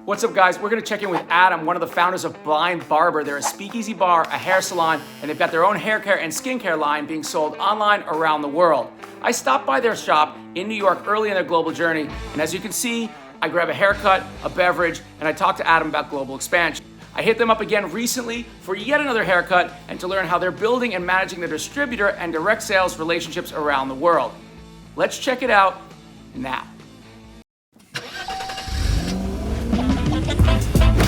What's up, guys? We're gonna check in with Adam, one of the founders of Barber. They're a speakeasy bar, a hair salon, and they've got their own hair care and skincare line being sold online around the world. I stopped by their shop in New York early in their global journey, and as you can see, I grab a haircut, a beverage, and I talk to Adam about global expansion. I hit them up again recently for yet another haircut and to learn how they're building and managing their distributor and direct sales relationships around the world. Let's check it out now.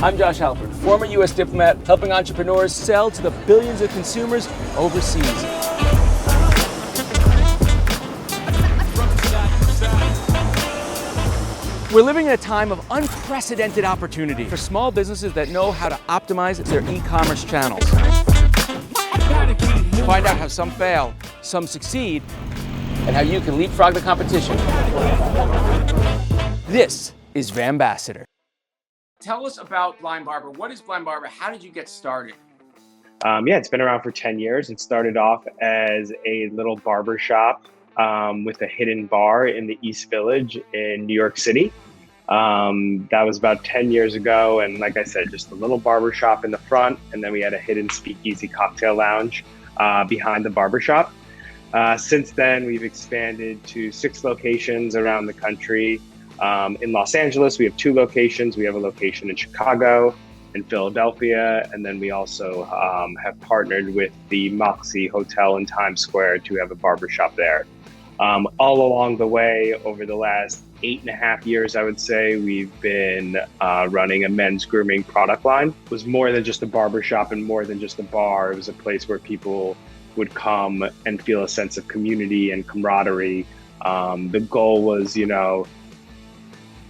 I'm Josh Halpern, former U.S. diplomat, helping entrepreneurs sell to the billions of consumers overseas. We're living in a time of unprecedented opportunity for small businesses that know how to optimize their e-commerce channels. Find out how some fail, some succeed, and how you can leapfrog the competition. This is VanBassador. Tell us about Barber. What is Barber? How did you get started? Yeah, it's been around for 10 years. It started off as a little barber shop with a hidden bar in the East Village in New York City. That was about 10 years ago. And like I said, just a little barber shop in the front. And then we had a hidden speakeasy cocktail lounge behind the barber shop. Since then, we've expanded to 6 locations around the country. In Los Angeles, we have 2 locations. We have a location in Chicago, in Philadelphia, and then we also have partnered with the Moxie Hotel in Times Square to have a barbershop there. All along the way, over the last 8.5 years, I would say, we've been running a men's grooming product line. It was more than just a barbershop and more than just a bar. It was a place where people would come and feel a sense of community and camaraderie. The goal was,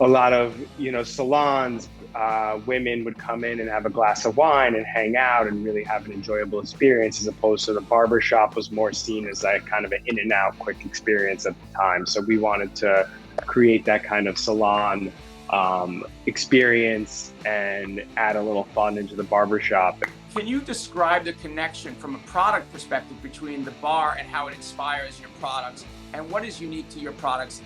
a lot of, salons, women would come in and have a glass of wine and hang out and really have an enjoyable experience, as opposed to the barber shop was more seen as like kind of an in and out quick experience at the time. So we wanted to create that kind of salon experience and add a little fun into the barber shop. Can you describe the connection from a product perspective between the bar and how it inspires your products, and what is unique to your products,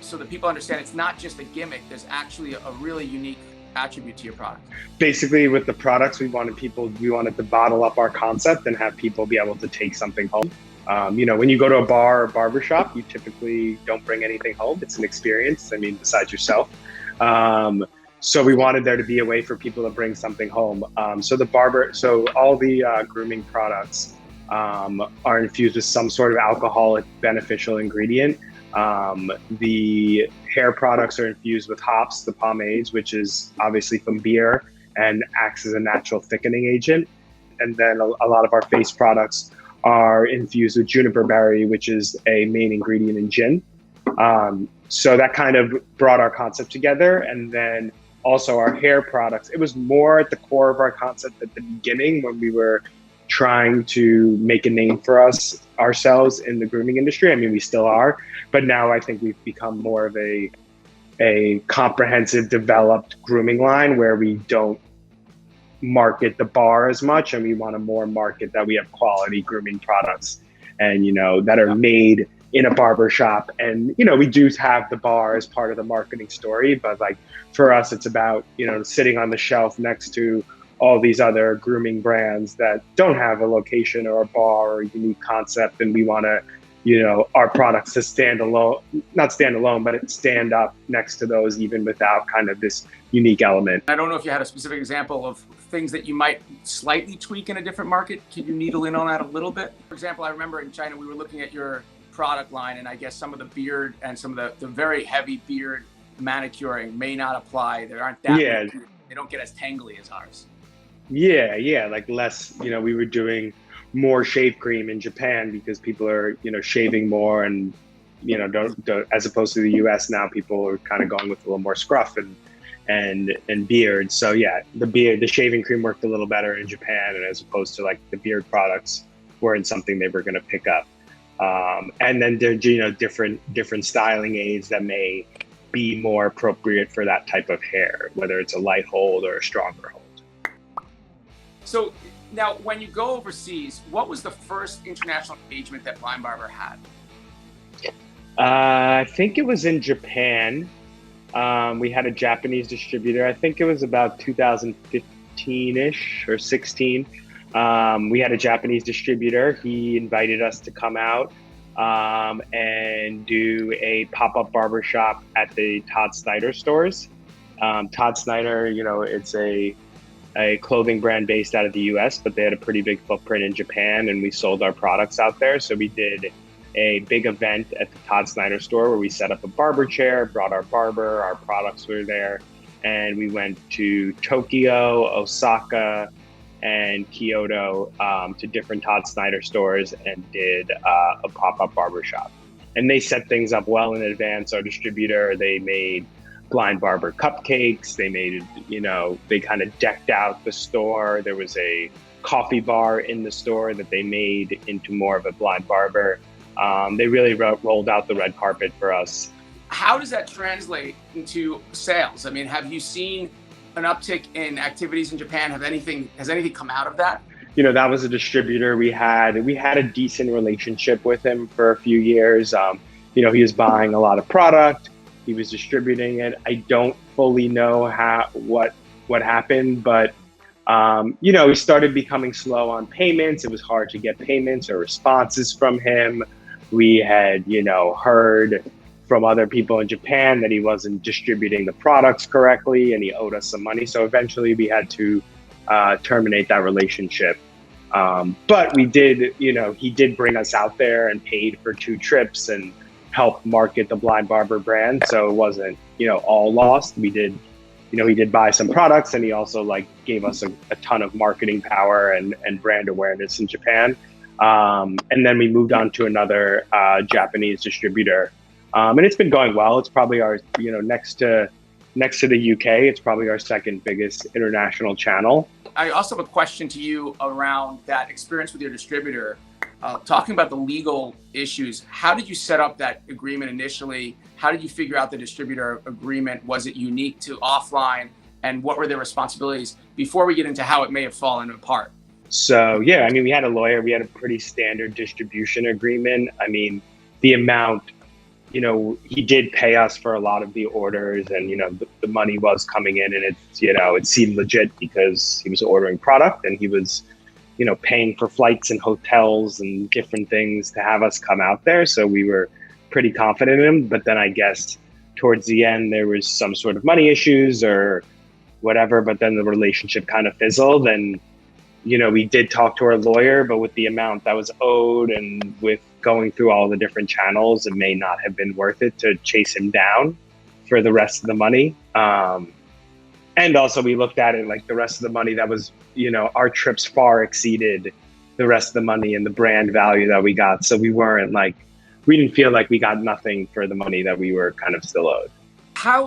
so that people understand it's not just a gimmick, there's actually a really unique attribute to your product? Basically, with the products, we wanted to bottle up our concept and have people be able to take something home. When you go to a bar or barbershop, you typically don't bring anything home. It's an experience, besides yourself. So we wanted there to be a way for people to bring something home. So all the grooming products are infused with some sort of alcoholic beneficial ingredient. The hair products are infused with hops, the pomades, which is obviously from beer and acts as a natural thickening agent. And then a lot of our face products are infused with juniper berry, which is a main ingredient in gin. So that kind of brought our concept together. And then also our hair products, it was more at the core of our concept at the beginning when we were trying to make a name for ourselves in the grooming industry. We still are, but now I think we've become more of a comprehensive, developed grooming line where we don't market the bar as much, and we want to more market that we have quality grooming products and, that are made in a barber shop. And, we do have the bar as part of the marketing story, but like for us, it's about, sitting on the shelf next to all these other grooming brands that don't have a location or a bar or a unique concept. And we want to, our products to not stand alone, but stand up next to those, even without kind of this unique element. I don't know if you had a specific example of things that you might slightly tweak in a different market. Can you needle in on that a little bit? For example, I remember in China, we were looking at your product line, and I guess some of the beard and some of the very heavy beard manicuring may not apply. There aren't that many, they don't get as tangly as ours. Yeah, like less, we were doing more shave cream in Japan because people are, shaving more and, don't, as opposed to the US now, people are kind of going with a little more scruff and beard. So yeah, the shaving cream worked a little better in Japan, and as opposed to like the beard products weren't something they were going to pick up. And then there, different styling aids that may be more appropriate for that type of hair, whether it's a light hold or a stronger hold. So now, when you go overseas, what was the first international engagement that Barber had? I think it was in Japan. We had a Japanese distributor. I think it was about 2015-ish or 16. We had a Japanese distributor. He invited us to come out and do a pop-up barbershop at the Todd Snyder stores. Todd Snyder, it's a clothing brand based out of the US, but they had a pretty big footprint in Japan, and we sold our products out there. So we did a big event at the Todd Snyder store where we set up a barber chair, brought our barber, our products were there, and we went to Tokyo, Osaka, and Kyoto to different Todd Snyder stores and did a pop-up barbershop. And they set things up well in advance. Our distributor, they made blind barber cupcakes. They made, they kind of decked out the store. There was a coffee bar in the store that they made into more of a blind barber. They really rolled out the red carpet for us. How does that translate into sales? I mean, have you seen an uptick in activities in Japan? Has anything come out of that? That was a distributor we had a decent relationship with him for a few years. He was buying a lot of product. He was distributing it. I don't fully know what happened, but he started becoming slow on payments. It was hard to get payments or responses from him. We had, heard from other people in Japan that he wasn't distributing the products correctly and he owed us some money. So eventually we had to terminate that relationship. But we did, he did bring us out there and paid for 2 trips and helped market the Blind Barber brand. So it wasn't, all lost. We did, he did buy some products, and he also gave us a ton of marketing power and brand awareness in Japan. And then we moved on to another Japanese distributor. And it's been going well. It's probably our, next to the UK, it's probably our second biggest international channel. I also have a question to you around that experience with your distributor. Talking about the legal issues, how did you set up that agreement initially? How did you figure out the distributor agreement? Was it unique to offline? And what were their responsibilities before we get into how it may have fallen apart? So, yeah, we had a lawyer. We had a pretty standard distribution agreement. The amount, he did pay us for a lot of the orders, and, the money was coming in, and it's, it seemed legit because he was ordering product and he was, paying for flights and hotels and different things to have us come out there. So we were pretty confident in him. But then I guess towards the end, there was some sort of money issues or whatever, but then the relationship kind of fizzled. And, we did talk to our lawyer, but with the amount that was owed and with going through all the different channels, it may not have been worth it to chase him down for the rest of the money. And also we looked at it like the rest of the money that was, our trips far exceeded the rest of the money and the brand value that we got. So we didn't feel like we got nothing for the money that we were kind of still owed.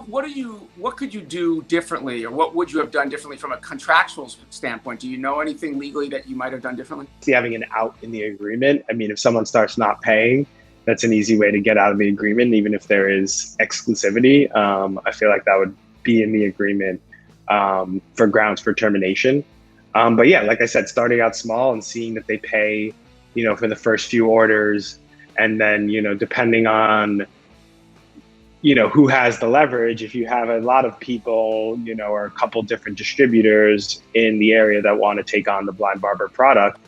What could you do differently, or what would you have done differently from a contractual standpoint? Do you know anything legally that you might have done differently? Having an out in the agreement. If someone starts not paying, that's an easy way to get out of the agreement, even if there is exclusivity. I feel like that would be in the agreement for grounds for termination. But yeah, like I said, starting out small and seeing that they pay, for the first few orders, and then, depending on, who has the leverage. If you have a lot of people, or a couple different distributors in the area that want to take on the Blind Barber product,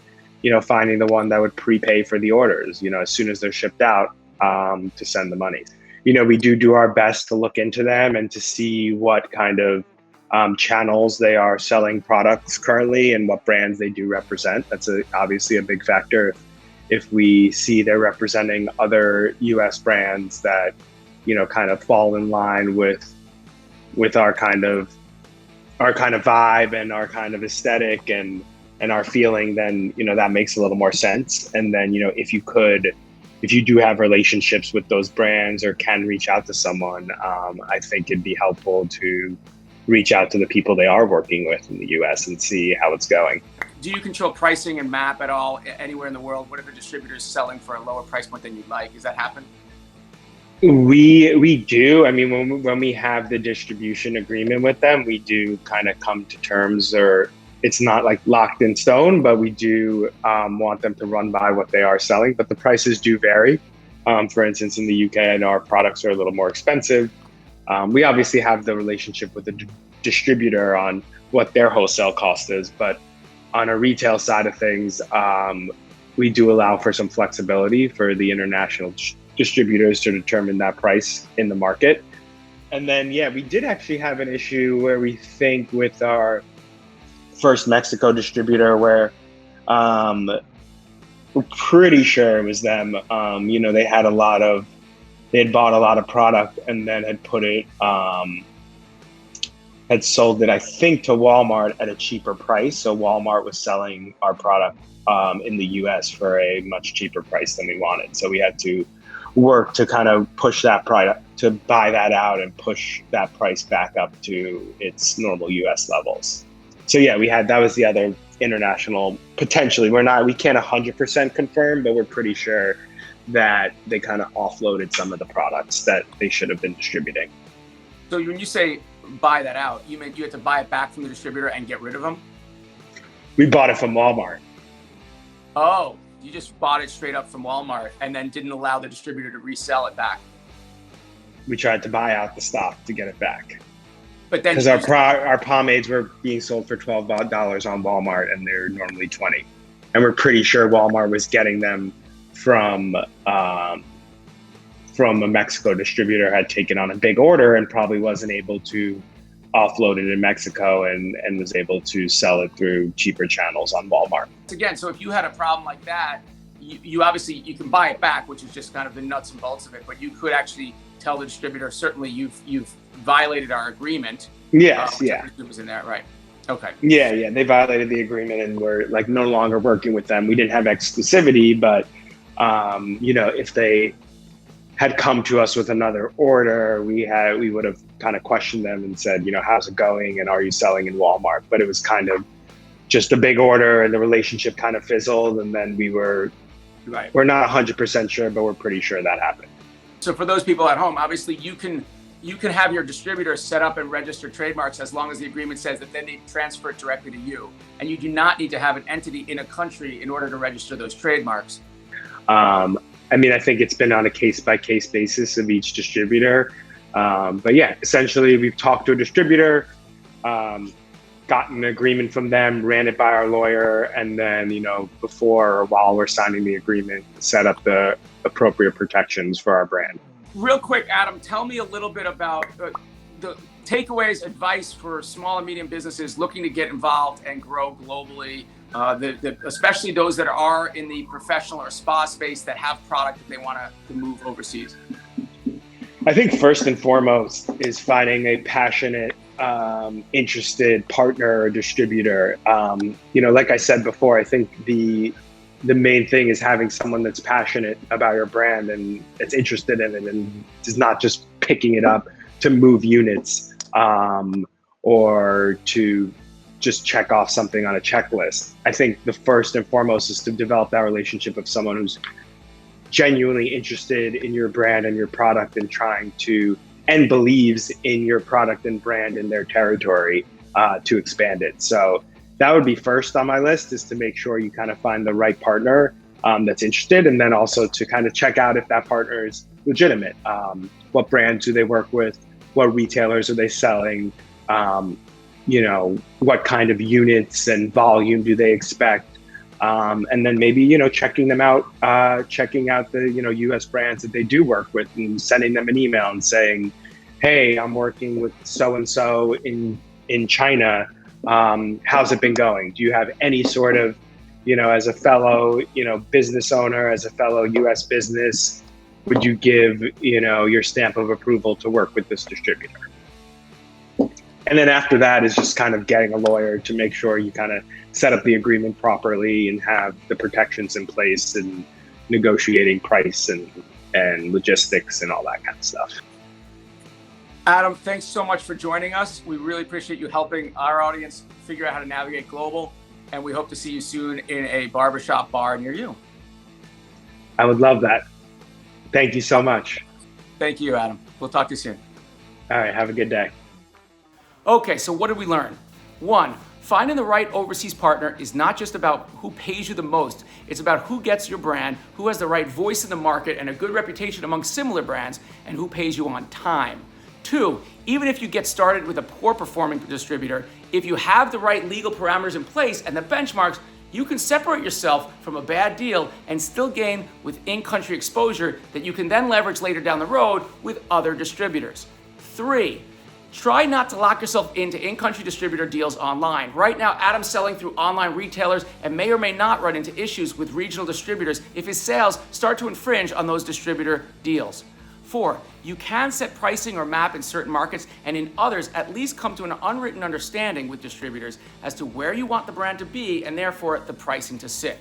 finding the one that would prepay for the orders, as soon as they're shipped out, to send the money. We do our best to look into them and to see what kind of channels they are selling products currently and what brands they do represent. That's obviously a big factor. If we see they're representing other US brands that, kind of fall in line with our kind of vibe and our kind of aesthetic and our feeling, then, that makes a little more sense. And then, if you do have relationships with those brands or can reach out to someone, I think it'd be helpful to reach out to the people they are working with in the US and see how it's going. Do you control pricing and map at all anywhere in the world? What if a distributor is selling for a lower price point than you'd like? Does that happen? We do. When we have the distribution agreement with them, we do kind of come to terms, or it's not like locked in stone, but we do want them to run by what they are selling. But the prices do vary. For instance, in the UK, I know our products are a little more expensive. We obviously have the relationship with the distributor on what their wholesale cost is, but on a retail side of things, we do allow for some flexibility for the international distributors to determine that price in the market. And then, yeah, we did actually have an issue where we think with our first Mexico distributor where we're pretty sure it was them. They had bought a lot of product and then had sold it, I think, to Walmart at a cheaper price. So Walmart was selling our product in the US for a much cheaper price than we wanted. So we had to work to kind of push that product, to buy that out and push that price back up to its normal US levels. So yeah, that was the other international, potentially. We can't 100% confirm, but we're pretty sure that they kind of offloaded some of the products that they should have been distributing. So when you say buy that out, you meant you had to buy it back from the distributor and get rid of them? We bought it from Walmart. Oh, you just bought it straight up from Walmart and then didn't allow the distributor to resell it back? We tried to buy out the stock to get it back. But then because our pomades were being sold for $12 on Walmart and they're normally $20. And we're pretty sure Walmart was getting them from a Mexico distributor, had taken on a big order and probably wasn't able to offload it in Mexico and was able to sell it through cheaper channels on Walmart. Again, so if you had a problem like that, you obviously, you can buy it back, which is just kind of the nuts and bolts of it, but you could actually tell the distributor, certainly you've violated our agreement. Yes, yeah. It was in there, right? Okay. Yeah, they violated the agreement and we're like no longer working with them. We didn't have exclusivity, but if they had come to us with another order, we would have kind of questioned them and said, how's it going and are you selling in Walmart? But it was kind of just a big order and the relationship kind of fizzled, and then we're not 100% sure, but we're pretty sure that happened. So for those people at home, obviously you can have your distributor set up and register trademarks as long as the agreement says that then they transfer it directly to you. And you do not need to have an entity in a country in order to register those trademarks. I think it's been on a case-by-case basis of each distributor. But yeah, essentially we've talked to a distributor, gotten an agreement from them, ran it by our lawyer, and then, before or while we're signing the agreement, set up the appropriate protections for our brand. Real quick, Adam, tell me a little bit about the takeaways, advice for small and medium businesses looking to get involved and grow globally, especially those that are in the professional or spa space that have product that they want to move overseas. I think first and foremost is finding a passionate, interested partner or distributor. Like I said before, I think the main thing is having someone that's passionate about your brand and that's interested in it and is not just picking it up to move units or to just check off something on a checklist. I think the first and foremost is to develop that relationship with someone who's genuinely interested in your brand and your product and believes in your product and brand in their territory to expand it. So that would be first on my list, is to make sure you kind of find the right partner that's interested, and then also to kind of check out if that partner is legitimate. What brands do they work with? What retailers are they selling? What kind of units and volume do they expect? And then maybe, checking them out, checking out the, US brands that they do work with and sending them an email and saying, hey, I'm working with so-and-so in China. How's it been going? Do you have any sort of, as a fellow, business owner, as a fellow US business, would you give, your stamp of approval to work with this distributor? And then after that is just kind of getting a lawyer to make sure you kind of set up the agreement properly and have the protections in place and negotiating price and logistics and all that kind of stuff. Adam, thanks so much for joining us. We really appreciate you helping our audience figure out how to navigate global, and we hope to see you soon in a barbershop bar near you. I would love that. Thank you so much. Thank you, Adam. We'll talk to you soon. All right, have a good day. Okay, so what did we learn? 1, finding the right overseas partner is not just about who pays you the most. It's about who gets your brand, who has the right voice in the market and a good reputation among similar brands, and who pays you on time. 2, even if you get started with a poor performing distributor, if you have the right legal parameters in place and the benchmarks, you can separate yourself from a bad deal and still gain with in-country exposure that you can then leverage later down the road with other distributors. 3, try not to lock yourself into in-country distributor deals online. Right now, Adam's selling through online retailers and may or may not run into issues with regional distributors if his sales start to infringe on those distributor deals. 4, you can set pricing or map in certain markets and in others at least come to an unwritten understanding with distributors as to where you want the brand to be and therefore the pricing to sit.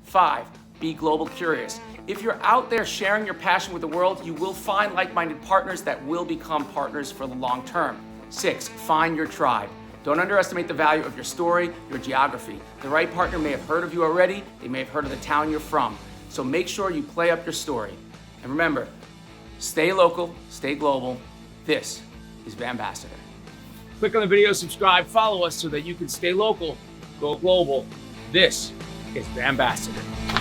5, be global curious. If you're out there sharing your passion with the world, you will find like-minded partners that will become partners for the long term. 6, find your tribe. Don't underestimate the value of your story, your geography. The right partner may have heard of you already, they may have heard of the town you're from. So make sure you play up your story. And remember, stay local, stay global. This is VanBassador. Click on the video, subscribe, follow us so that you can stay local, go global. This is VanBassador.